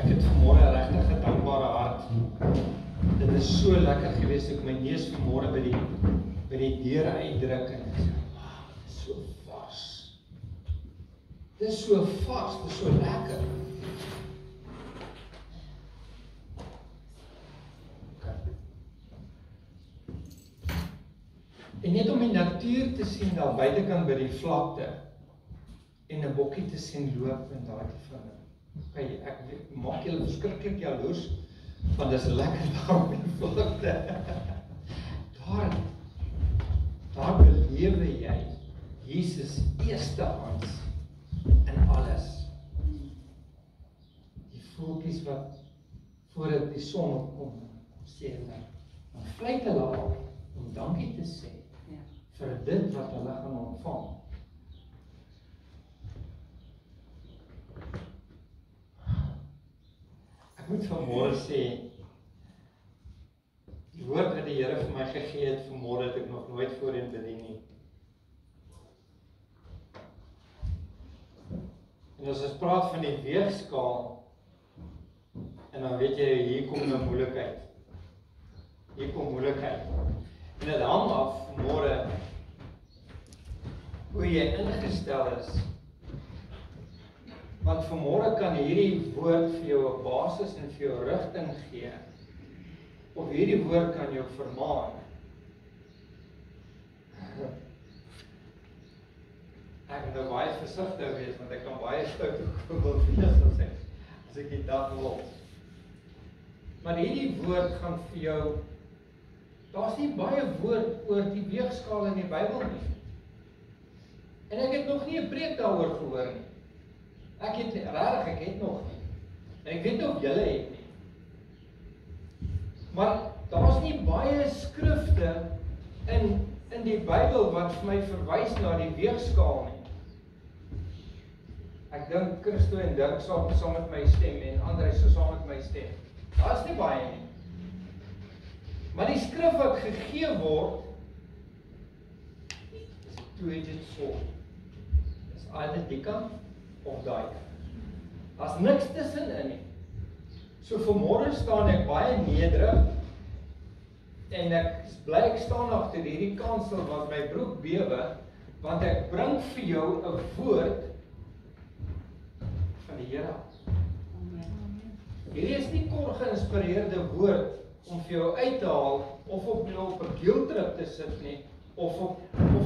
Ek het vanmôre regtig 'n dankbare hart. Dit is so lekker geweest ek my neus vanmôre by die deur uitdruk en ek sê, "Wow, dit is so vars. Dit is so vars, dit is so lekker." En net om die natuur te sien daar buitekant by die vlakte en 'n bokkie te sien loop en daai te vind. Okay, ek maak julle verskriklik jaloers, want dis lekker daar op die vlakte. Daar belewe jy Jesus eerstehands in alles. Die voeltjies wat voordat die son opkom, sê hulle, dan fluit hulle al om dankie te sê vir dit wat hulle gaan ontvang. Ek moet vanmôre sê, die woord wat die Here vir my gegee het vanmôre het ek nog nooit voorheen bedien nie. En as ons praat van die weegskaal, en dan weet jy, hier kom nou moeilikheid. Hier kom moeilikheid. En dit hang af vanmôre hoe jy ingestel is. Want vanmôre kan hierdie woord vir jou 'n basis en vir jou rigting gee. Of hierdie woord kan jou vermaan. Ek moet nou baie versigtig wees, want ek kan baie stout wil wees as ek die dag wil. Maar hierdie woord gaan vir jou, daar's nie baie woord oor die weegskaal in die Bybel nie. En ek het nog nie 'n preek daaroor gehoor nie. Ek het nog nie. En ek weet nie of julle het nie. Maar daar's nie baie skrifte in die Bybel wat vir my verwys na die weegskaal nie. Ek dink Christo en Dirk saam met my stem en Andrei so saam met my stem. Daar's nie baie nie. Maar die skrif wat gegee word is 'n two-edged sword. Dis either die kant of daai kant. Daar's niks tussenin nie. So vanmôre staan ek baie nederig en ek bly ek staan agter hierdie kansel wat my broek bewe, want ek bring vir jou 'n woord van die Here. Hierdie is nie kort geïnspireerde woord om vir jou uit te haal of op jou op 'n guiltrip te sit nie of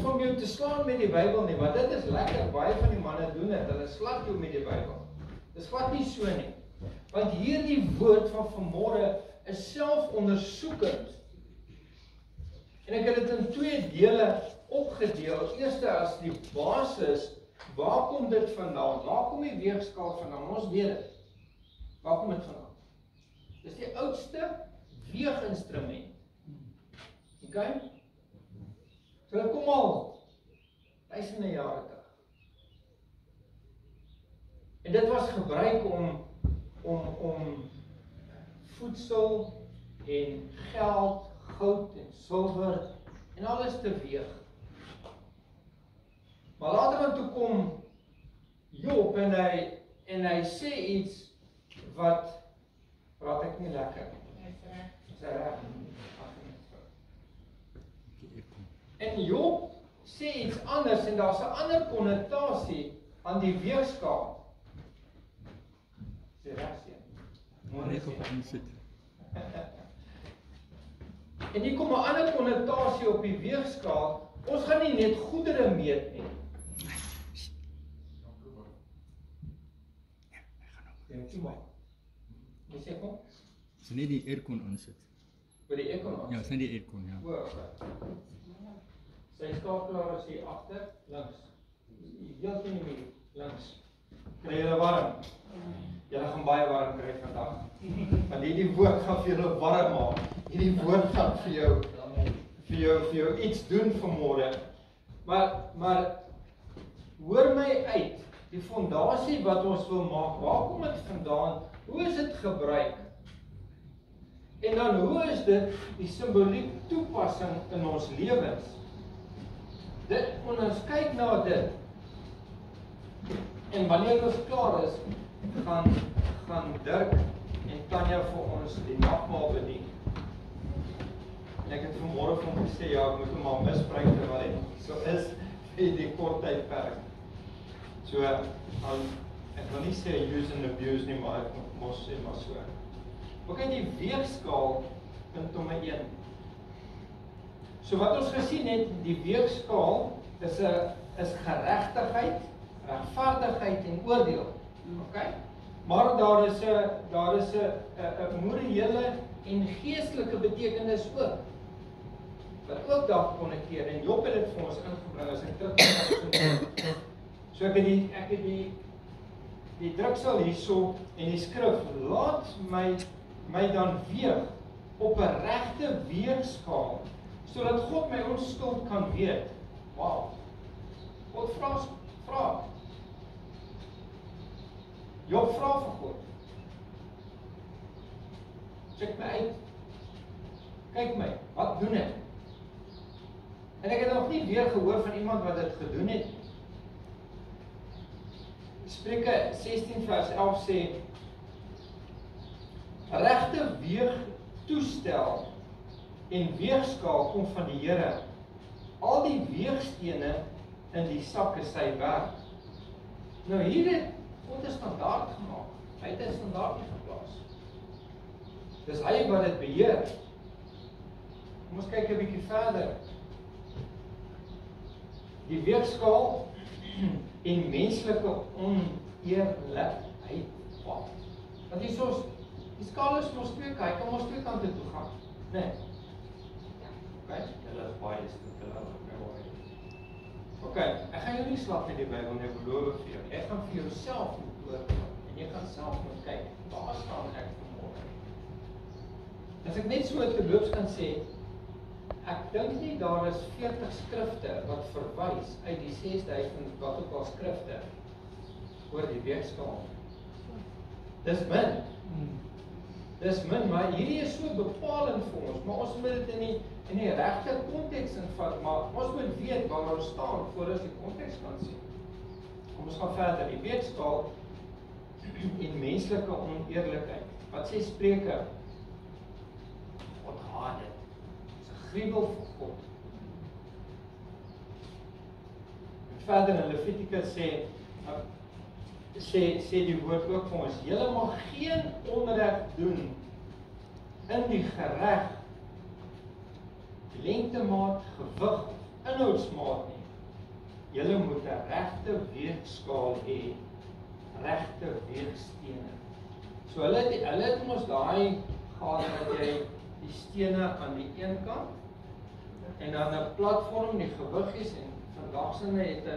om jou te slaan met die Bybel nie, want dit is lekker, baie van die manne doen dit, hulle slaan jou met die Bybel. Dis glad nie so nie. Want hierdie woord van vanmôre is selfondersoekend. En ek het dit in 2 dele opgedeel. Eerste as die basis, waar kom dit vandaan? Waar kom die weegskaal vandaan? Ons weet dit. Waar kom dit vandaan? Dis die oudste weeginstrument. Okay? So dit kom al duisende jare terug. En dit was gebruik om voedsel en geld, goud en silwer en alles te weeg. Maar later aan toe kom Job en hy sê iets wat praat ek nie lekker. Dis reg. En Job sê iets anders en daar's 'n ander konnotasie aan die weegskaal. En hier kom 'n ander konnotasie op die weegskaal. Ons gaan nie net goedere meet nie. Jy sê kom? Dis net die aircon aansit. By die aircon aansit? Ja, dis net die aircon, ja. O, sy skakelaar is hier agter, links. Heel teen die muur, links. Kry julle warm? Julle gaan baie warm kry vandag. Want hierdie woord gaan vir julle warm maak. Hierdie woord gaan vir jou iets doen vanmôre. Maar hoor my uit. Die fondasie wat ons wil maak, waar kom dit vandaan? Hoe is dit gebruik? En dan hoe is dit die simboliek toepassing in ons lewens? Dit, ons kyk na dit. En wanneer ons klaar is, gaan gaan Dirk en Tanya vir ons die nagmaal bedien. En ek het vanmôre vir hom gesê, ja, ek moet hom maar misbruik terwyl hy nog so is in die kort tydperk. So, ek wil nie sê use and abuse nie, maar ek mos sê maar so. Ook in die weegskaal, punt nommer 1. So wat ons gesien het, die weegskaal is geregtigheid, regverdigheid en oordeel. Okay? Maar daar is 'n morele en geestelike betekenis ook. Wat ook daar gekonnekteer en Job het dit vir ons ingebring as hy terugkom. So ek het die druksel hierso en die skrif, laat my dan weeg op 'n regte weegskaal, sodat God my onskuld kan weet. Wow. God vra. Job vra vir God. Check my uit. Kyk my, wat doen ek? En ek het nog nie weer gehoor van iemand wat dit gedoen het. Spreuke 16 vers 11 sê, regte weeg toestel en weegskaal kom van die Here. Al die weegstene in die sak is sy werk. Nou hier het God 'n standaard gemaak. Hy het 'n standaard geplaas. Dis hy wat dit beheer. Kom ons kyk 'n bietjie verder. Die weegskaal en menslike oneerlikheid. Want die skaal is mos twee kant, kan mos twee kante toe gaan. Nee. Okay, hulle is baie stil. Okay, ek gaan jou nie slag met die Bybel nie, ek beloof vir jou. Ek gaan vir jouself moet oordeel en jy gaan self moet kyk, waar staan ek vanmôre? As ek net so terloops kan sê, ek dink nie daar is 40 skrifte wat verwys uit die 6000 wat ook al skrifte oor die weegskaal. Dis min, maar hierdie is so bepalend vir ons, maar ons moet dit in die regte konteks invat, maar ons moet weet waar ons staan voor ons die konteks kan sien. Kom ons gaan verder, die weegskaal en menslike oneerlikheid. Wat sê Spreuke? God haat dit. Dis 'n gruwel vir God. En verder in Levitikus sê die woord ook vir ons, julle mag geen onreg doen in die gereg, lengtemaat, gewig, inhoudsmaat nie. Julle moet 'n regte weegskaal hê, regte weegstene. So hulle het ons daai gehad dat jy die stene aan die een kant en dan 'n platform, die gewig is en vandag sinne het 'n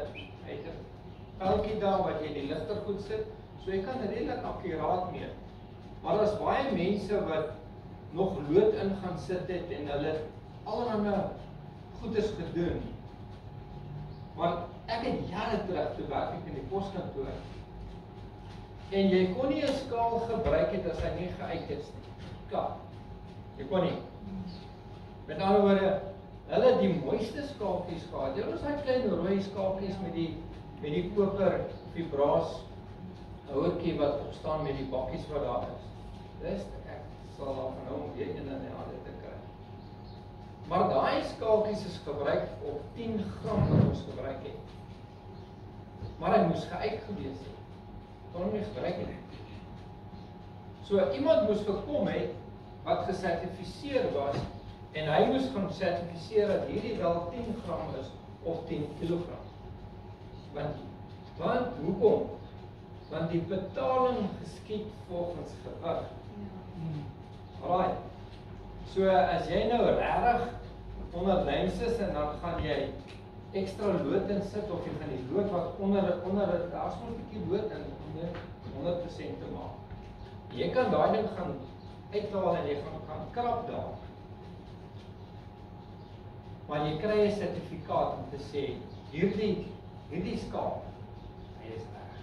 pyltjie daar wat jy die ligter goed sit, so jy kan redelik akkuraat meet. Maar daar's baie mense wat nog lood in gaan sit het en hulle allerhande goeders gedoen. Maar ek het jare terug toe werk ek in die poskantoor. En jy kon nie 'n skaal gebruik het as hy nie geuit is nie. Klaar. Jy kon nie. Met ander woorde, hulle het die mooiste skaaltjies gehad. Jy het daai klein rooi skaaltjies met die koper vibraas houertjie wat opstaan met die bakkies wat daar is. Dis ek sal daar van hom weet en dan dit te kry. Maar daai skaaltjies is gebruik op 10 gram wat ons gebruik het. Maar hy moes geuit gewees het. Kon hom nie gebruik het. So iemand moes gekom het wat gesertifiseer was en hy moes gaan sertifiseer dat hierdie wel 10 gram is of 10 kilogram. Want hoekom? Want die betaling geskied volgens gewig. Alraai. So as jy nou regtig onder lyns is en dan gaan jy ekstra lood in sit of jy gaan die lood wat onder daar's nog 'n bietjie lood in om 100% te maak. Jy kan daai ding gaan uithaal en jy gaan krap daar. Maar jy kry 'n sertifikaat om te sê hierdie skaal hy is reg.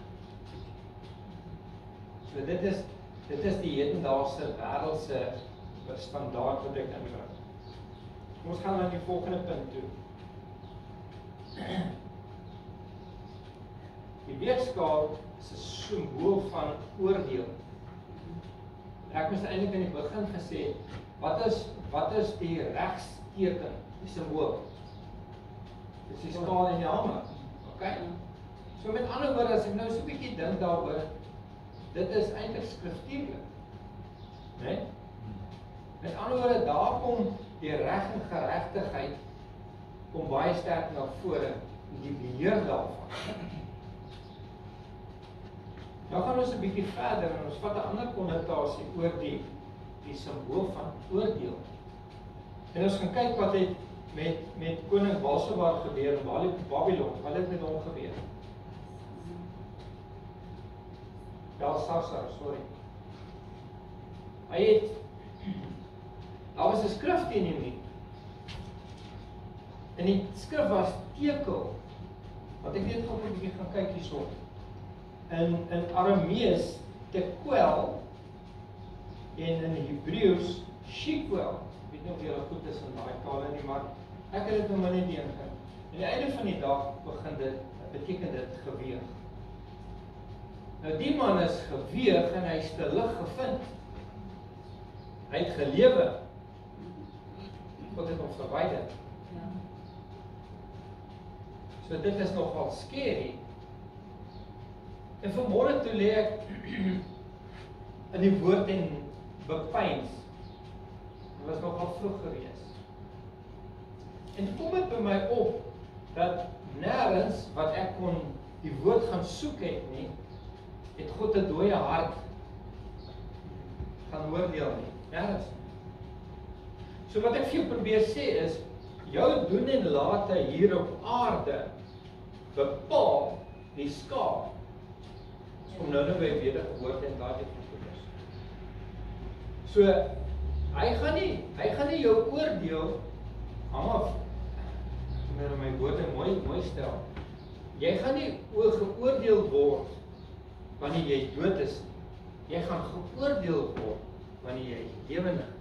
So dit is die hedendaagse wêreldse standaard wat ek inbring. Ons gaan na die volgende punt toe. Die weegskaal is 'n simbool van oordeel. ek moes eintlik in die begin gesê, wat is die regsteken, die simbool? Dis die skaal en die hamer. Okay? So met ander woorde, as ek nou so 'n bietjie dink daaroor, dit is eintlik skriftuurlik. Né? Met ander woorde, daar kom die reg en geregtigheid kom baie sterk na vore, die beheer daarvan. Nou gaan ons 'n bietjie verder en ons vat 'n ander konnotasie oor die simbool van oordeel. En ons gaan kyk wat het met koning Balshazzar gebeur in Babylon. Wat het met hom gebeur? Belshazzar, sorry. Daar was 'n skrif teen hom nie. En die skrif was tekel. Want ek weet gou 'n bietjie gaan kyk hierso. In Aramees tekel en in Hebreëus shekel. Ek weet nie of julle goed is in daai tale nie, maar ek het dit nou maar net dink. Aan die einde van die dag beteken dit geweeg. Nou die man is geweeg en hy is te lig gevind. Hy het gelewe. God het hom verwyder. So dit is nogal scary. En vanmôre toe lê ek in die woord en bepeins. Dit was nogal vroeg geweest. En kom dit by my op dat nêrens wat ek kon die woord gaan soek het God 'n dooie hart gaan oordeel nie. Nêrens. So wat ek vir jou probeer sê is, jou doen en late hier op aarde bepaal die skaal. Kom nou by wedergeboorte en daai tipe goeders. So hy gaan nie jou oordeel hang af. Met my woorde mooi stel. Jy gaan nie geoordeel word wanneer jy dood is nie. Jy gaan geoordeel word wanneer jy lewendig is.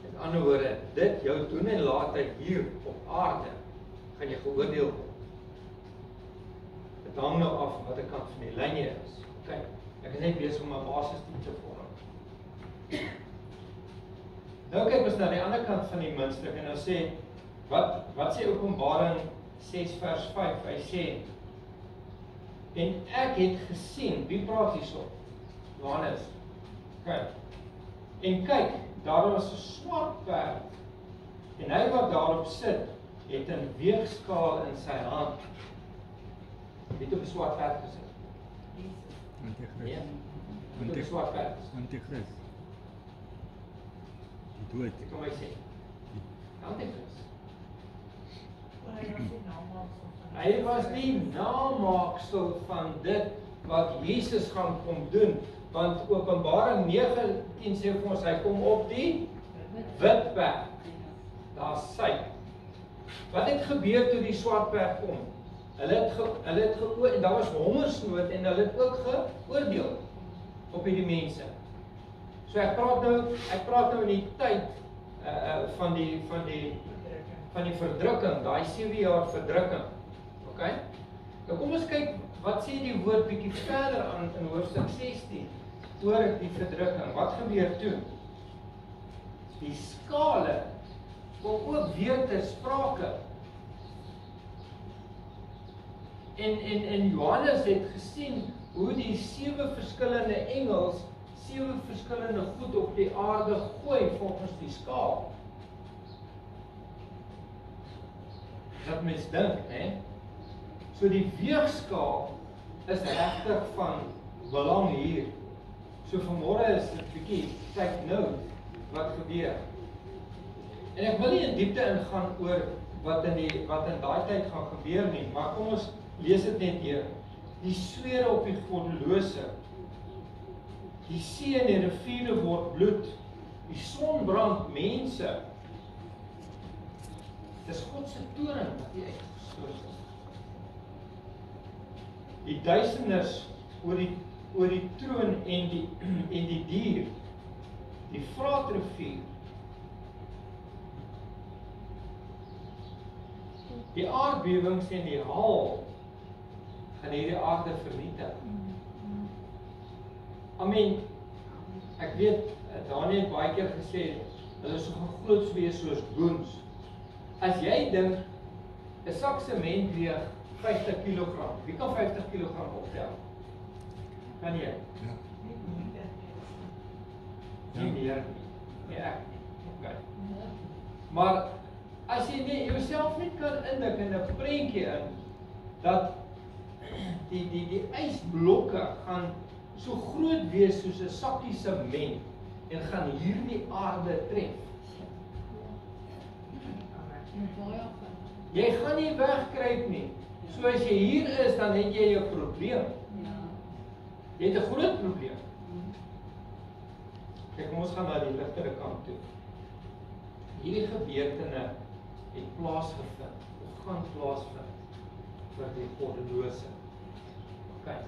Met ander woorde, dit jou doen en late hier op aarde gaan jy geoordeel word. Dit hang nou af wat ek kant van die lyn jy is. Kyk, ek is net besig om 'n basis te vorm. Nou kyk ons na die ander kant van die muntstuk en dan sê, wat sê Openbaring 6 vers 5? Hy sê, en ek het gesien, wie praat hierso? Johannes. Kyk. En kyk, daar was 'n swart perd. En hy wat daarop sit, het 'n weegskaal in sy hand. Wie het op 'n swart perd gesit? Antichrist. Ja. Wie het op 'n swart perd? Antichrist. Die dood. Ek kom my sê. Antichrist. Hy was die namaaksel van dit wat Jesus gaan kom doen. Want Openbaring 19 sê vir ons, hy kom op die wit perd. Daar sy. Wat het gebeur toe die swart perd kom? Hulle het en daar was hongersnood en hulle het ook geoordeel op hierdie mense. So ek praat nou in die tyd van die verdrukking, daai 7 jaar verdrukking. Okay? Nou kom ons kyk, wat sê die woord bietjie verder aan in hoofstuk 16 oor die verdrukking. Wat gebeur toe? Die skale kom ook weer ter sprake. En Johannes het gesien hoe die 7 verskillende engels 7 verskillende goed op die aarde gooi volgens die skaal. Dat mens dink, hè? So die weegskaal is regtig van belang hier. So vanmôre is dit bietjie kyk nou wat gebeur. En ek wil nie in diepte ingaan oor wat in daai tyd gaan gebeur nie, maar kom ons lees dit net hier. Die swere op die goddelose. Die see en die riviere word bloed. Die son brand mense. Dis God se toorn wat hier uitgestoot is. Die duisenders oor die troon en die dier. Die Vraatrivier. Die aardbewings en die haal gaan hierdie aarde vernietig. Amen. Ek weet, Daniel het baie keer gesê, hulle is so groot wees soos boens. As jy dink, 'n sak sement weeg 50 kg, wie kan 50 kg optel? Kan jy? Ja. Nie meer nie. Nee, ek nie. Okay. Maar as jy nie jouself nie kan indink in 'n prentjie in, dat die ysblokke gaan so groot wees soos 'n sakkie sement en gaan hierdie aarde tref. Jy gaan nie wegkruip nie. So as jy hier is, dan het jy 'n probleem. Jy het 'n groot probleem. Kyk, kom ons gaan na die ligtere kant toe. Hierdie gebeurtene het plaasgevind, of gaan plaasvind, vir die goddelose. Okay.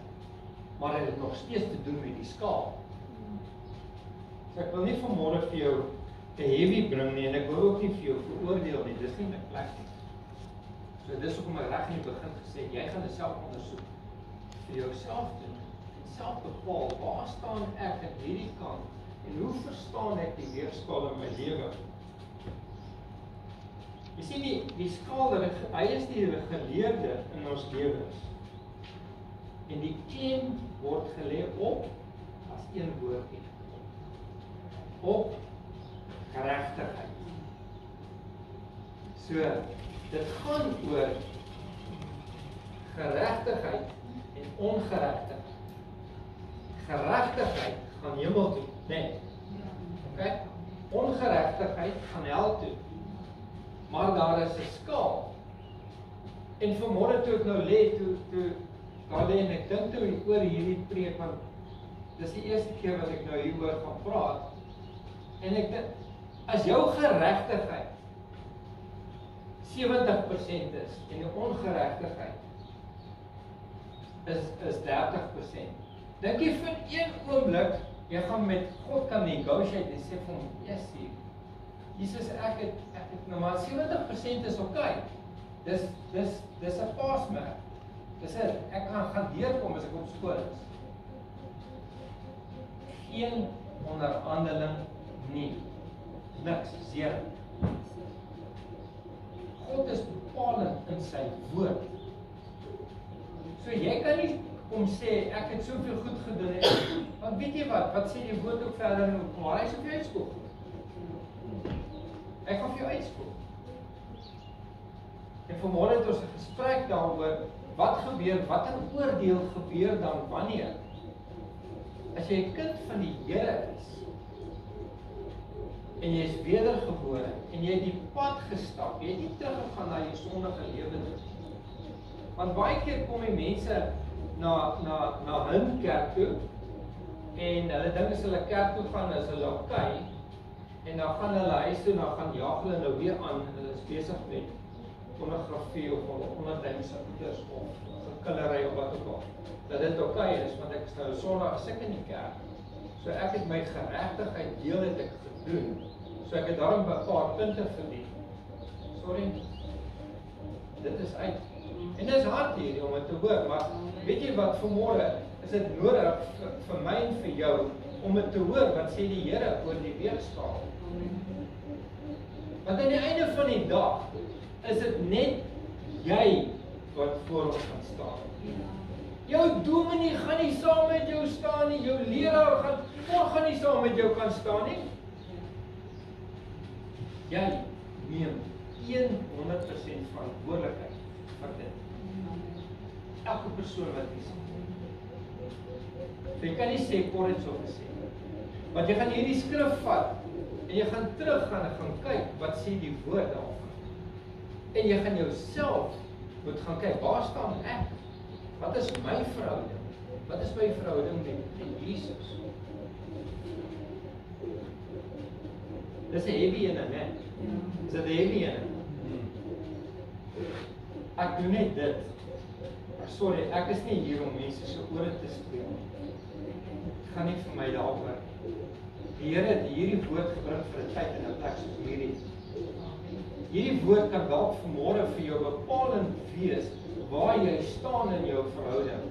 Maar dit het nog steeds te doen met die skaal. So ek wil nie vanmôre vir jou te heavy bring nie, en ek wil ook nie vir jou veroordeel nie, dis nie my plek nie. So dis hoekom ek reg in die begin gesê, jy gaan dit self ondersoek, vir jouself doen, en self bepaal, waar staan ek in hierdie kant, en hoe verstaan ek die weegskaal in my lewe? Jy sien die skaal, hy is die geleerde in ons lewens. En die klem word gelê op, as een woordjie, op geregtigheid. So, dit gaan oor geregtigheid en ongeregtigheid. Geregtigheid gaan hemel toe, nee. Okay? Ongeregtigheid gaan hel toe. Maar daar is 'n skaal. En vanmôre toe ek nou lê, toe daar lê en ek dink toe oor hierdie preek, want dis die eerste keer wat ek nou hieroor gaan praat. En ek dink, as jou geregtigheid 70% is en die ongeregtigheid is 30%. Dink jy vir een oomblik jy gaan met God kan negotiate en sê vir hom, yes, Jesus, ek het nou maar 70% is okay. Dis 'n pasmerk. Dis ek gaan deurkom as ek op skool is. Geen onderhandeling nie. Niks, zero. God is bepalend in sy woord. So jy kan nie kom sê, ek het soveel goed gedoen, want weet jy wat sê die woord ook verder, maar hy sê vir jou uitskoop. Ek gaan vir jou uitskoop. En vanmôre het ons 'n gesprek daaroor, wat gebeur, watter oordeel gebeur dan wanneer? As jy 'n kind van die Here is, en jy is wedergebore, en jy het die pad gestap, jy het nie teruggegaan na jou sondige lewe toe. Want baie keer kom die mense na hun kerk toe, en hulle dink as hulle kerk toe gaan, is hulle okay, en dan gaan hulle huis toe, en dan gaan jaag hulle nou weer aan, en hulle is besig met pornografie, of onderdingse goeders, of gekillery, of wat ook al. Dat dit okay is, want ek is nou Sondag sit in die kerk, so ek het my geregtigheid deel het ek gedoen, so ek het daarom 'n paar punte verdien. Sorry, dit is uit. En dit is hard hier om het te hoor, maar weet jy wat, vanmôre is dit nodig vir my en vir jou om het te hoor, wat sê die Here oor die weegskaal. Want aan die einde van die dag is dit net jy wat voor ons gaan staan. Jou dominee gaan nie saam met jou staan nie, jou leraar gaan nie saam met jou kan staan nie. Jy neem 100% verantwoordelikheid vir dit. Elke persoon wat is. Jy kan nie sê kon dit so gesê. Want jy gaan hierdie skrif vat en jy gaan teruggaan en gaan kyk wat sê die woord daarvan. En jy gaan jouself moet gaan kyk, waar staan ek? Wat is my verhouding? Wat is my verhouding met Jesus? Dis 'n heavy ene, né? Is dit 'n heavy ene? Ek doen net dit. Sorry, ek is nie hier om mense se ore te speel. Dit gaan nie vir my daaroor. Die Here het hierdie woord gebring vir 'n tyd en 'n plek soos hierdie. Hierdie woord kan dalk vanmôre vir jou bepalend wees waar jy staan in jou verhouding.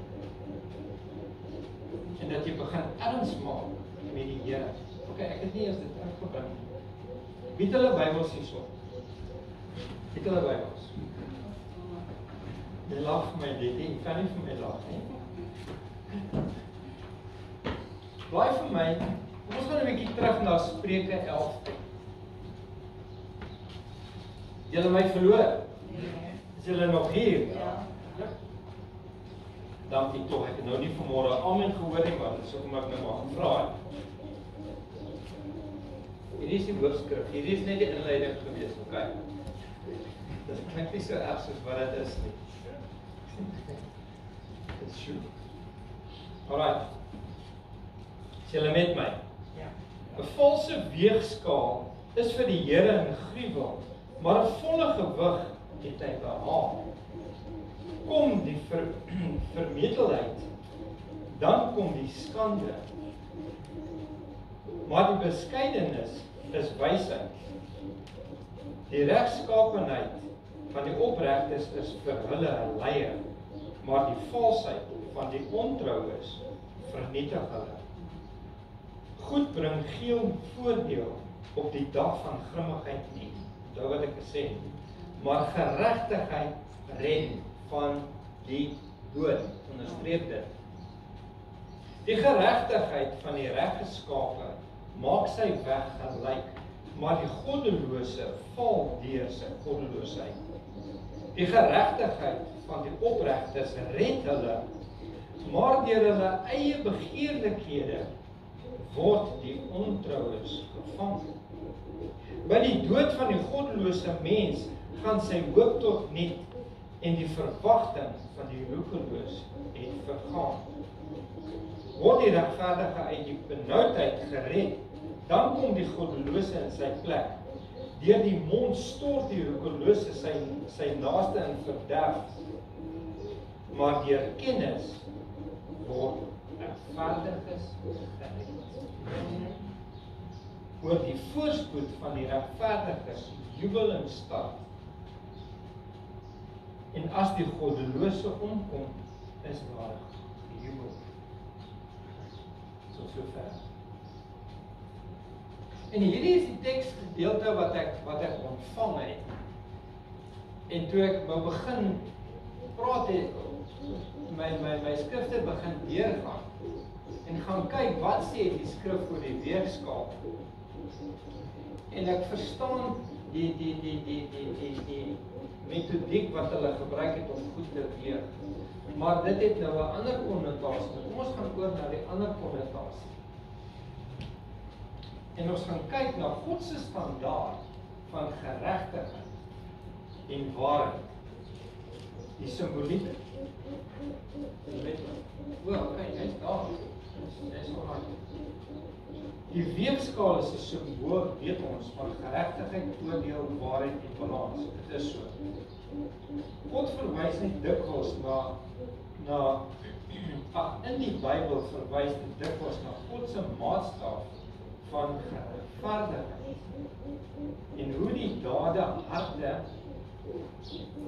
En dat jy begin erns maak met die Here. Ok, ek het nie eens dit ingebring nie. Wie het hulle Bybels hierso? Wie het hulle Bybels? Jy lag vir my dit, jy kan nie vir my lag nie. Blaai vir my, kom ons gaan 'n bietjie terug na Spreuke 11 toe. Julle my verloor? Is julle nog hier? Ja. Dankie tog, ek het nou nie vanmôre amen gehoor nie, maar dis hoekom ek nou maar gevra het. Hierdie is die hoofskrif, hierdie is net die inleiding gewees, okay? Dit klink nie so erg soos wat dit is nie. Dis shoot. Alright. Is julle met my? Ja. 'n Valse weegskaal is vir die Here 'n gruwel, maar 'n volle gewig het hy behaag. Kom die vermetelheid, dan kom die skande. Maar die beskeidenis is wysheid. Die regskaapenheid van die opregtes is vir hulle 'n leier, maar die valsheid van die ontroues vernietig hulle. Goed bring geen voordeel op die dag van grimmigheid nie. Onthou wat ek gesê het. Maar geregtigheid red van die dood. Onderstreep dit. Die geregtigheid van die reggeskape maak sy weg gelyk, maar die goddelose val deur sy goddeloosheid. Die geregtigheid van die opregtes red hulle, maar deur hulle eie begeerlikhede word die ontroues gevang. By die dood van die goddelose mens gaan sy hoop tot niet en die verwagting van die roekeloos het vergaan. Word die regverdige uit die benoudheid gered, dan kom die goddelose in sy plek. Deur die mond stort die roekelose sy naaste in verderf, maar deur kennis word regverdiges gered. Oor die voorspoed van die regverdiges jubel en stad. En as die goddelose omkom, is daar jubel. So ver. En hierdie is die teksgedeelte wat ek ontvang het. En toe ek wou begin praat het, my skrifte begin deurgaan en gaan kyk wat sê die skrif oor die weegskaal. En ek verstaan die metodiek wat hulle gebruik het om goed te weeg. Maar dit het nou 'n ander konnotasie. Kom ons gaan oor na die ander konnotasie. En ons gaan kyk na God se standaard van geregtigheid en waarheid. Die simboliek. Jy weet, okay, hy's daar. Dis alraai. Die weegskaal is 'n simbool, weet ons, van geregtigheid, oordeel, waarheid en balans. Dit is so. God verwys nie dikwels in die Bybel verwys dit dikwels na God se maatstaf van geregverdigheid en hoe die dade, harte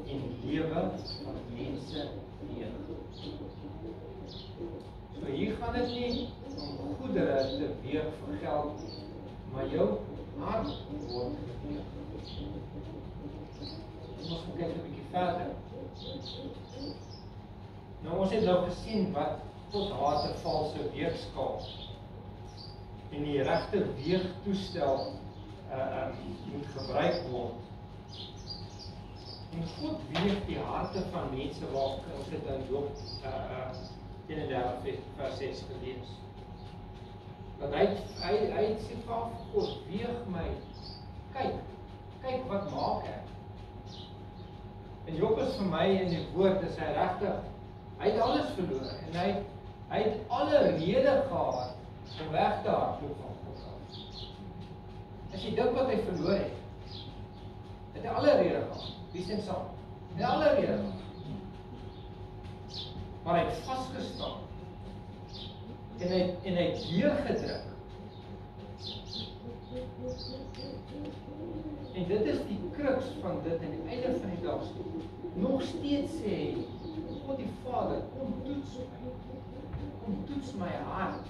en lewe van mense weeg. So hier gaan dit nie om goedere te weeg vir geld, maar jou hart word geweeg. Ons moet kyk 'n bietjie verder. Nou ons het nou gesien wat God haat 'n valse weegskaal. En die regte weegtoestel moet gebruik word. En God weeg die harte van mense waar ons het in Job 31 vers 6 gelees. Want hy sê vir God, weeg my, kyk wat maak ek. En Job is vir my in die woord, is hy regtig, hy het alles verloor, en hy het alle rede gehad, om weg te hardloop van God af. As jy dink wat hy verloor het hy alle rede gehad, wie sê saam? Hy het alle rede gehad. Maar hy het vastgestaan, en hy het deurgedruk. En dit is die kruks van dit en die einde van die dag. Nog steeds sê hy, God die Vader, kom toets my hart.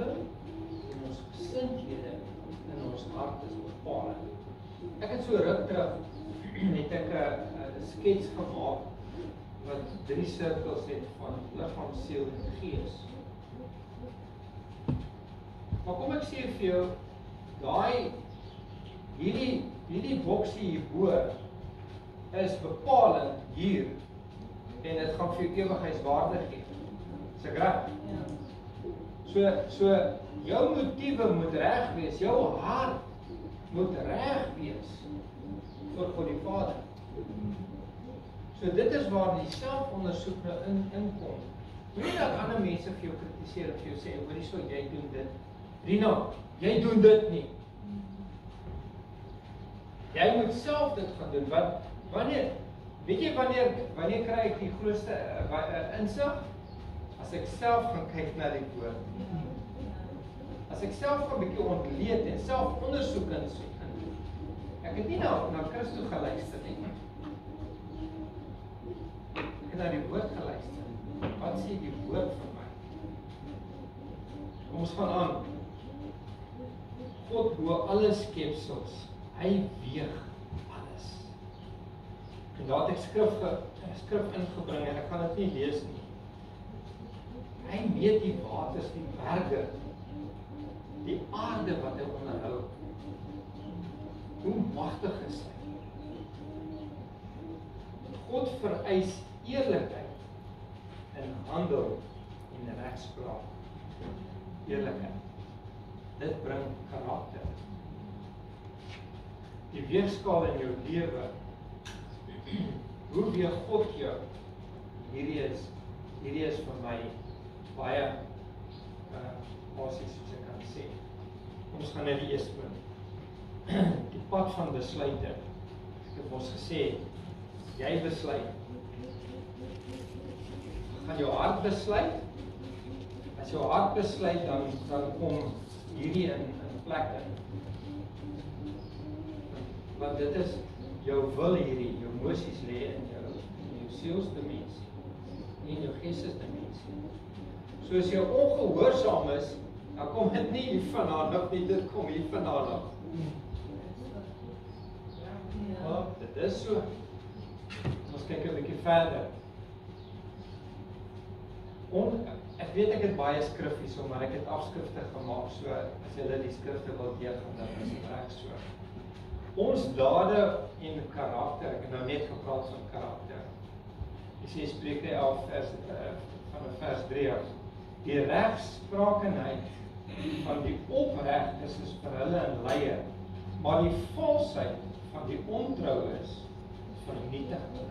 verhouding en ons gesindhede in ons hart is bepalend. Ek het so ruk terug, het ek 'n skets gemaak, wat 3 sirkels het van liggaam, siel en gees. Maar kom ek sê vir jou, hierdie boksie hierbo is bepalend hier, en dit gaan vir jou ewigheidswaarde gee. Is ek reg? So jou motiewe moet reg wees, jou hart moet reg wees vir God die Vader. So dit is waar die selfondersoek nou inkom. Moenie dat ander mense vir jou kritiseer of vir jou sê, hoorie so, jy doen dit. Rina, jy doen dit nie. Jy moet self dit gaan doen. Weet jy wanneer kry ek die grootste insig? As ek self gaan kyk na die woord. As ek self gaan 'n bietjie ontleed en self ondersoek in. Ek het nie na Christus geluister nie. Ek het na die woord geluister. Wat sê die woord vir my? Kom ons gaan aan. God bo alle skepsels. Hy weeg alles. En daar het ek skrif ingebring en ek gaan dit nie lees nie. Hy meet die waters, die berge, die aarde wat hy onderhou. Hoe magtig is hy? God vereis eerlikheid in handel en regspraak. Eerlikheid. Dit bring karakter. Die weegskaal in jou lewe. Hoe weeg God jou? Hierdie is vir my baie basies, soos ek kan sê. Ons gaan na die eerste punt. Die pad van besluite. Ek het ons gesê, jy besluit. Gaan jou hart besluit? As jou hart besluit, dan kom hierdie in plek in. Want dit is jou wil hierdie, jou emosies lê in jou sielsdimensie, nie in jou geestesdimensie. So as jy ongehoorsaam is, dan kom dit nie hier vandaan af nie, dit kom hier vandaan af. Ja, dit is so. Ons kyk 'n bietjie verder. Ek weet ek het baie skrif hierso, maar ek het afskrifte gemaak, so as julle die skrifte wil deurgaan, dan is dit reg so. Ons dade en karakter, ek het nou net gepraat van karakter. Jy sê Spreuke 11 vers 3 af. Die regsprakenheid van die opregtes is vir hulle 'n leier, maar die valsheid van die ontrou is vernietig hulle.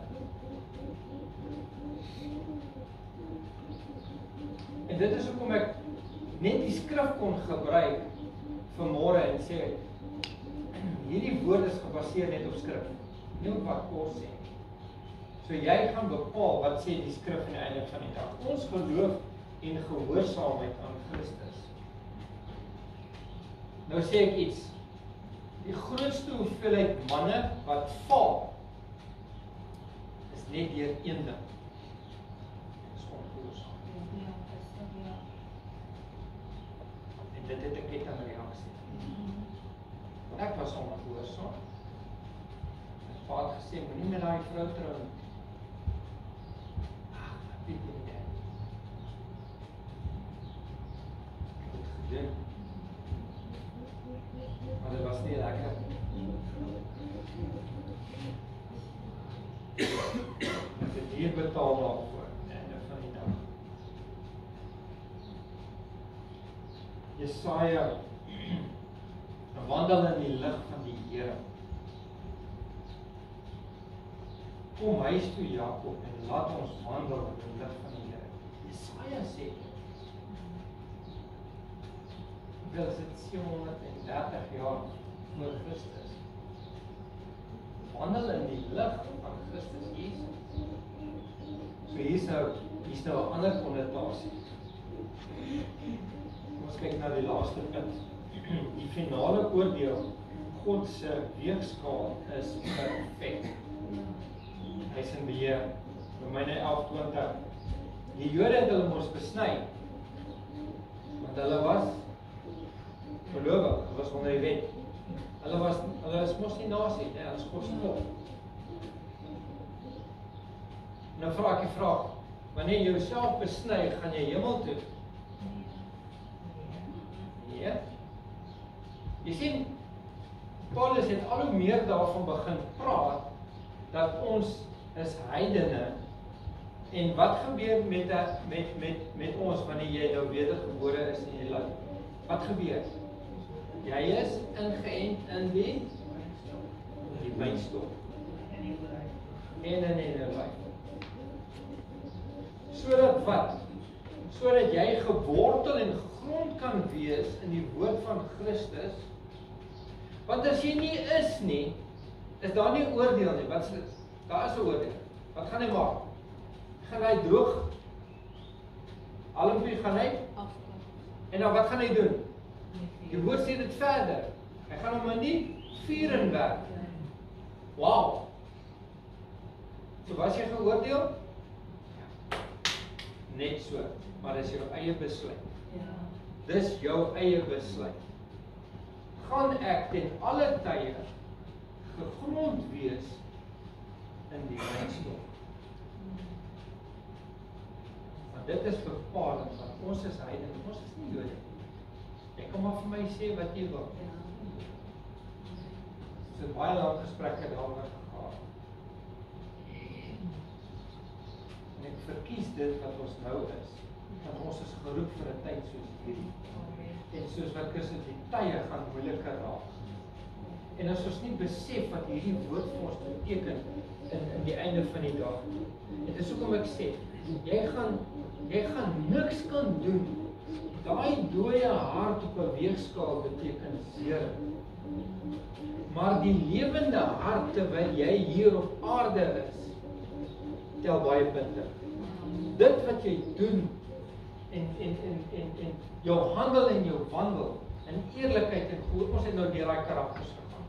En dit is hoekom ek net die skrif kon gebruik vanmôre en sê, hierdie woord is gebaseer net op skrif, nie op wat Paul sê. So jy gaan bepaal wat sê die skrif aan die einde van die dag. Ons geloof en gehoorsaamheid aan Christus. Nou sê ek iets. Die grootste hoeveelheid manne wat val, is net deur een ding. Dis ongehoorsaam. En dit het ek net aan reaksie. Ek was ongehoorsaam. My pa het gesê, moenie met daai vrou trou nie. Wat weet jy dit? Ek het gedoen. Maar dit was nie lekker. Ek het hier betaal daarvoor, einde van die dag. Jesaja, wandel in die lig van die Here. Kom huis toe Jakob en laat ons wandel in die lig van die Here. Jesaja sê dit is 730 jaar voor Christus. Wandel in die lig van Christus Jesus. So hier's nou 'n ander konnotasie. Kom ons kyk na die laaste punt. Die finale oordeel, God se weegskaal is perfek. Hy is in beheer. Romeine 11:20. Die Jode het hulle mos besny, want Want hulle was gelowig, hulle was onder die wet. Hulle is mos nie nasie, nee, hulle is God se volk. Nou vra ek die vraag, wanneer jy jouself besny, gaan jy hemel toe? Nee. Jy sien, Paulus het al hoe meer daarvan begin praat, dat ons is heidene, en wat gebeur met ons, wanneer jy nou wedergebore is in jy land? Wat gebeur? Jy is ingeënt in die wynstok. En in die lyf. Sodat wat? Sodat jy gewortel en gegrond kan wees in die woord van Christus. Want as jy nie is nie, is daar nie oordeel nie. Wat is dit? Daar is 'n oordeel. Wat gaan hy maak? Gaan hy droog? Alhoewel gaan hy? En dan wat gaan hy doen? Die woord sê dit verder. Hy gaan hom in die vuur inwerp. Wow. So was jy geoordeel? Net so, maar dis jou eie besluit. Dis jou eie besluit. Gaan ek ten alle tye gegrond wees in die wynstok? Want dit is bepalend, want ons is heidene, ons is nie Jode. Jy kan maar vir my sê wat jy wil. Ons het baie lang gesprekke daaroor gehad. En ek verkies dit wat ons nou is, want ons is geroep vir 'n tyd soos hierdie. En soos wat Christus die tye gaan moeiliker raak. En as ons nie besef wat hierdie woord vir ons beteken in die einde van die dag. En dis hoekom ek sê, jy gaan niks kan doen. Daai dooie hart op 'n weegskaal beteken seer. Maar die lewende hart terwyl jy hier op aarde is, tel baie punte. Dit wat jy doen en jou handel en jou wandel in eerlikheid en goed, ons het nou deur daai karakters gegaan.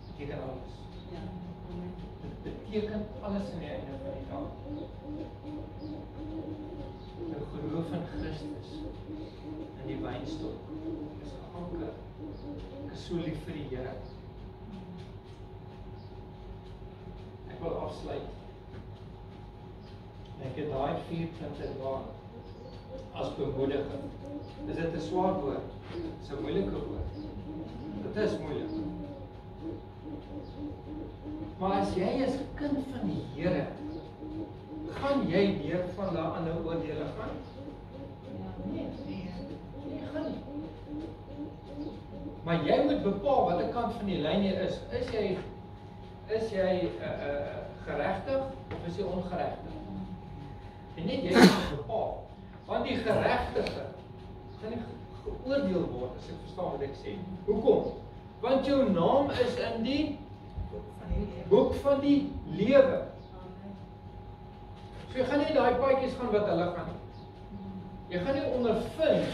Dit beteken alles. Dit beteken alles in die einde van die dag. Nou geloof in Christus in die wynstok is 'n anker. Ek is so lief vir die Here. Ek wil afsluit. Ek het daai 4 punte daar as bemoediging. Is dit 'n swaar woord? Dis 'n moeilike woord. Dit is moeilik. Maar as jy as kind van die Here, gaan jy deur van daai ander oordeele gaan? Nee, jy gaan nie. Maar jy moet bepaal watter kant van die lyn jy is. Is jy geregtig of is jy ongeregtig? En net jy moet bepaal. Want die geregtige gaan nie geoordeel word, as ek verstaan wat ek sê. Hoekom? Want jou naam is in die boek van die lewe. So jy gaan nie daai paadjies gaan wat hulle gaan. Jy gaan nie ondervind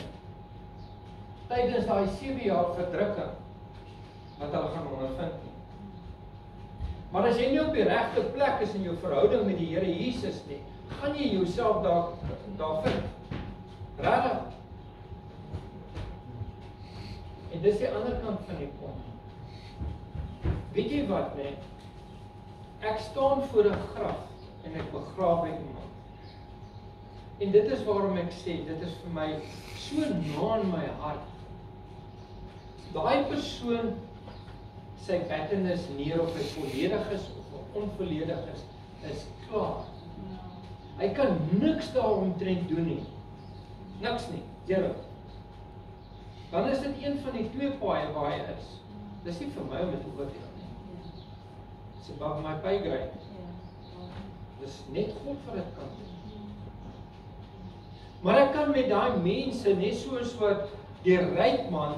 tydens daai 7 jaar verdrukking wat hulle gaan ondervind nie. Maar as jy nie op die regte plek is in jou verhouding met die Here Jesus nie, gaan jy jouself daar vind. Regtig. En dis die ander kant van die kom. Weet jy wat, nee? Ek staan voor 'n graf en ek begrawe iemand. En dit is waarom ek sê, dit is vir my so na in my hart. Daai persoon sy betekenis neer of hy volledig is of onvolledig is klaar. Hy kan niks daaromtrent doen nie. Niks nie, zero. Dan is dit een van die 2 paaie waar hy is. Dis nie vir my om dit te oordeel nie. It's above my pay grade. Dis net God wat dit kan doen. Maar ek kan met daai mense, net soos wat die ryk man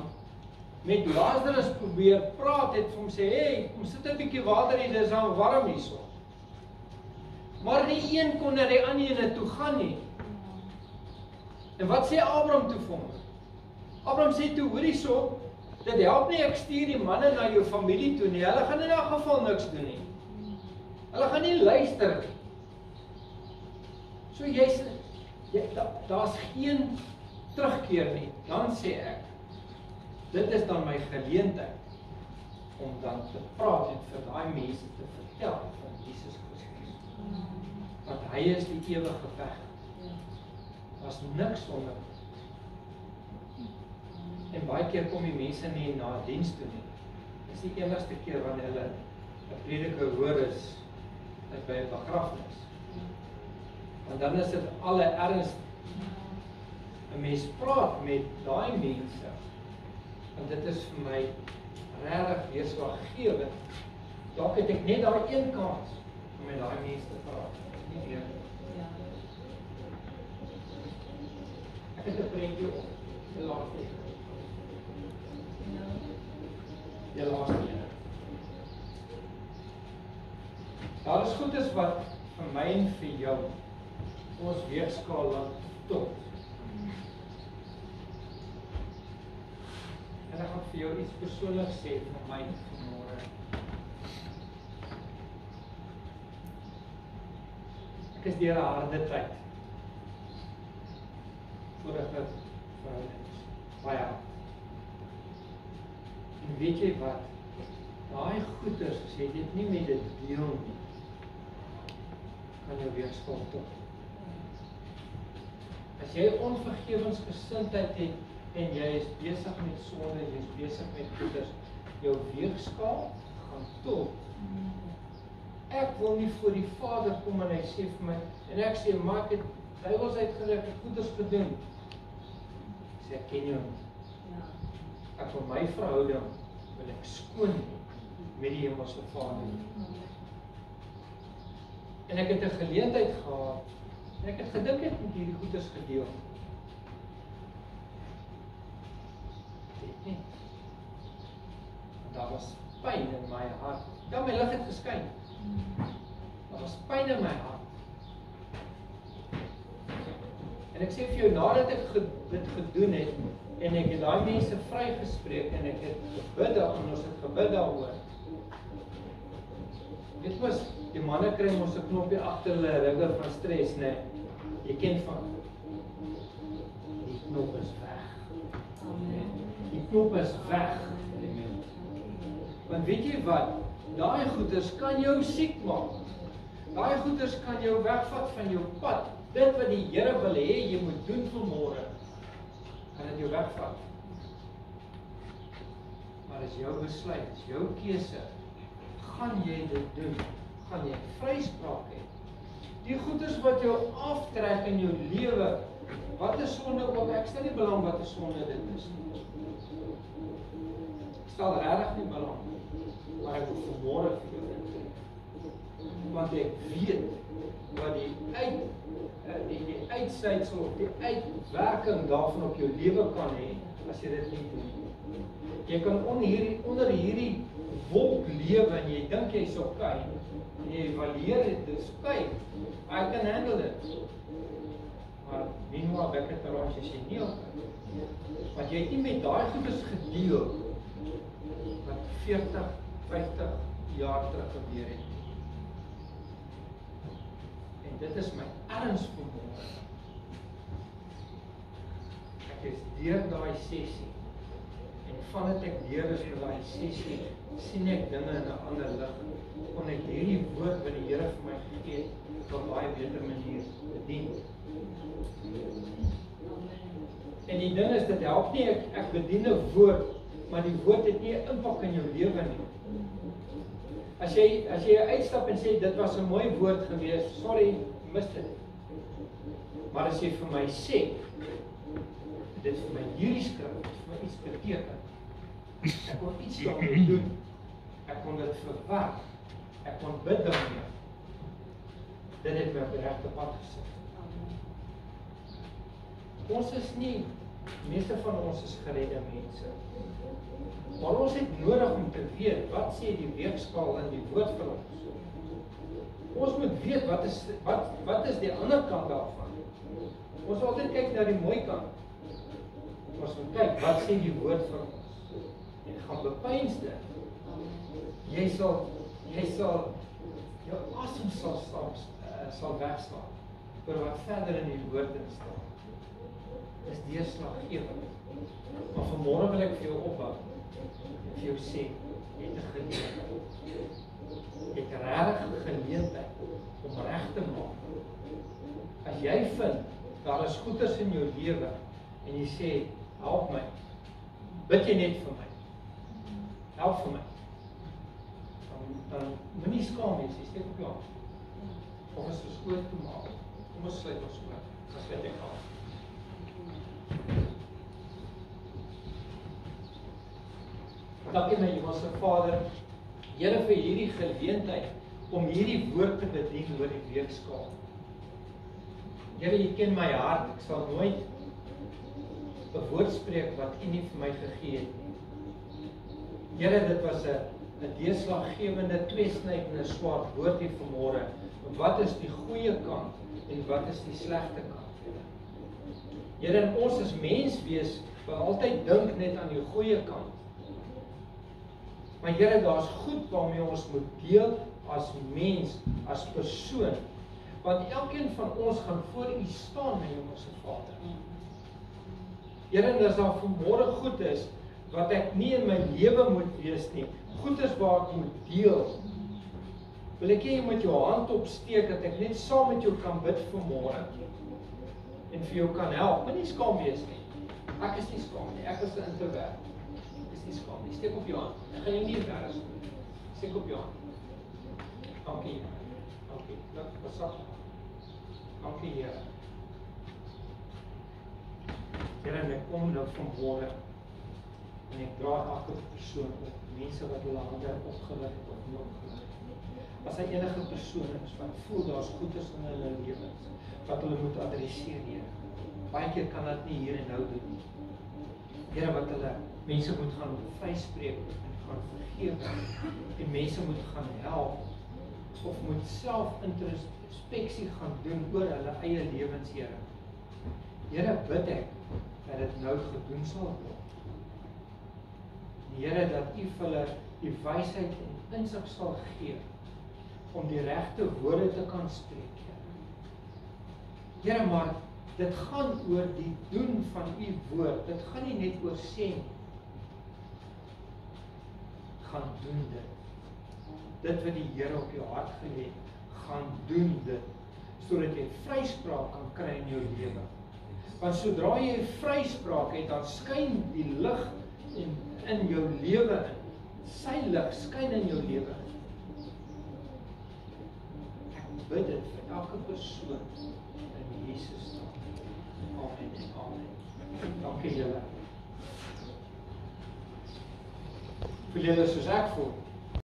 met Lazarus probeer praat, het vir hom sê, hey, kom sit 'n bietjie water hier, dis nou warm hierso. Maar die een kon na die ander ene toe gaan nie. En wat sê Abraham toe vir hom? Abraham sê toe, hoor hierso, dit help nie ek stuur die manne na jou familie toe nie. Hulle gaan in 'n geval niks doen nie. Hulle gaan nie luister nie. So daar's geen terugkeer nie, dan sê ek, dit is dan my geleentheid om dan te praat en vir daai mense te vertel van Jesus Christus. Want hy is die ewige weg. Daar's niks sonder. En baie keer kom die mense nie na diens toe nie. Dis die enigste keer wanneer hulle 'n prediker hoor is by 'n begrafnis. Want dan is dit alle erns. 'n Mens praat met daai mense. Want dit is vir my regtig deurslaggewend. Dalk het ek net daai een kans om met daai mense te praat. Nie meer. Ek het 'n prentjie op. Die laaste een. Die laaste een. Daar is goedes wat vir my en vir jou ons weegskaal laat tot. En ek gaan vir jou iets persoonlik sê van my vanmôre. Ek is deur 'n harde tyd. Vorige verhoudings. Baie hard. En weet jy wat? Daai goeders, as jy dit nie met dit deel nie, kan jou weerskaal tot. As jy onvergewensgesindheid het en jy is besig met sonde, jy is besig met goeders, jou weegskaal gaan tot. Ek wil nie voor die Vader kom en hy sê vir my, en ek sê, maar ek het duiwels uitgelek, ek het goeders gedoen. Sê ek ken jou nie. Ek wil my verhouding wil ek skoon met die Hemelse Vader. En ek het 'n geleentheid gehad en ek het gedink ek moet hierdie goeders gedeel. Weet nie. Daar was pyn in my hart. Ja, my lig het geskyn. Daar was pyn in my hart. En ek sê vir jou, nadat ek dit gedoen het, en ek het daai mense vrygespreek, en ek het gebid en ons het gebid daaroor. Weet mos, die manne kry mos 'n knoppie agter hulle rugge van stres, né? Jy ken van. Die knop is weg. Amen. Die knop is weg. Amen. Want weet jy wat? Daai goeders kan jou siek maak. Daai goeders kan jou wegvat van jou pad. Dit wat die Here wil hê jy moet doen vanmôre, kan dit jou wegvat. Maar as jou besluit, as jou keuse, gaan jy dit doen, gaan jy vryspraak hê. Die goeders wat jou aftrek in jou lewe, wat is sonde ook, ek stel nie belang wat is sonde dit is nie. Ek stel regtig nie belang, maar ek wil vanmôre vir jou dit sê. Want ek weet wat die uitsluitsel of die uitwerking daarvan op jou lewe kan hê, as jy dit nie doen. Jy kan onder hierdie wolk lewe en jy dink jy's okay, en jy evalueer dit, dis okay, I can handle it. Maar meanwhile, back at the ranch, is jy nie okay. Want jy het nie met daai goedes gedeel, wat 40, 50 jaar terug gebeur het. En dit is my erns vanmôre. Ek is deur daai sessie. En vandat ek deur is met daai sessie, sien ek dinge in 'n ander lig. Kon ek hierdie woord wat die Here vir my gegee het, op 'n baie beter manier bedien. En die ding is, dit help nie ek bedien 'n woord, maar die woord het nie 'n impak in jou lewe nie. As jy uitstap en sê, dit was 'n mooi woord gewees, sorry, mis dit. Maar as jy vir my sê, dit is vir my hierdie skrif, dit vir my iets beteken. Ek kon iets daarmee doen. Ek kon dit verwerk. Ek kon bid daarmee. Dit het my op die regte pad gesit. Ons is nie, meeste van ons is geredde mense. Maar ons het nodig om te weet, wat sê die weegskaal in die woord vir ons? Ons moet weet, wat is die ander kant daarvan? Ons moet altyd kyk na die mooi kant. Ons moet kyk, wat sê die woord vir ons? En gaan bepeins dit. Jy sal, jou asem sal wegstaan. oor wat verder in die woord in staan, is deurslaggewend. Maar vanmôre wil ek vir jou opbou, en vir jou sê, jy het 'n geleentheid. Jy het regtig 'n geleentheid om reg te maak. As jy vind, daar is goeders in jou lewe, en jy sê, help my, bid jy net vir my, help vir my, dan moenie skaam wees, jy steek op jou hand. Of is ons oor te maak, kom ons sluit ons oor, as wat ek al. Dankie my Hemelse Vader, Here vir hierdie geleentheid, om hierdie woord te bedien oor die weegskaal. Here, jy ken my hart, ek sal nooit 'n woord spreek wat U nie vir my gegee het nie. Here, dit was 'n deurslaggewende, tweesnydende swaard woord hier vanmôre. Wat is die goeie kant en wat is die slegte kant? Here, en ons as menswees wil altyd dink net aan die goeie kant. Maar Here, daar's goed waarmee ons moet deel as mens, as persoon. Want elkeen van ons gaan voor U staan, my Hemelse Vader. Here, en as daar vanmôre goed is, wat ek nie in my lewe moet wees nie, goed is waar ek moet deel, wil ek hê jy met jou hand opsteek, dat ek net saam met jou kan bid vanmôre, en vir jou kan help, maar nie skaam wees nie. Ek is nie skaam nie, ek is 'n introvert. Ek is nie skaam nie, steek op jou hand, ek gaan jou nie embarrass nie, steek op jou hand. Dankie, Here. Dankie, wat sag? Dankie, Here. Here, en ek kom nou vanmôre, en ek dra elke persoon op, mense wat hulle hande opgelig het of nie opgelig het. As hy enige persoon is, wat voel daar's goeders in hulle lewens, wat hulle moet adresseer, Here. Baie keer kan dit nie hier en nou doen nie. Here, wat hulle, mense moet gaan vryspreek, en gaan vergewe, en mense moet gaan help, of moet self introspeksie gaan doen oor hulle eie lewens, Here. Here, bid ek, dat dit nou gedoen sal word. Here, dat U vir hulle die wysheid en insig sal gee, om die regte woorde te kan spreek, Here. Here, maar dit gaan oor die doen van U woord, dit gaan nie net oor sê nie. Gaan doen dit. Dit wat die Here op jou hart gelê het, gaan doen dit, sodat jy vryspraak kan kry in jou lewe. Want sodra jy vryspraak het, dan skyn die lig in jou lewe in. Sy lig skyn in jou lewe in. Ek bid dit vir elke persoon in Jesus naam. Amen en amen. Dankie julle. Vir julle soos ek voel.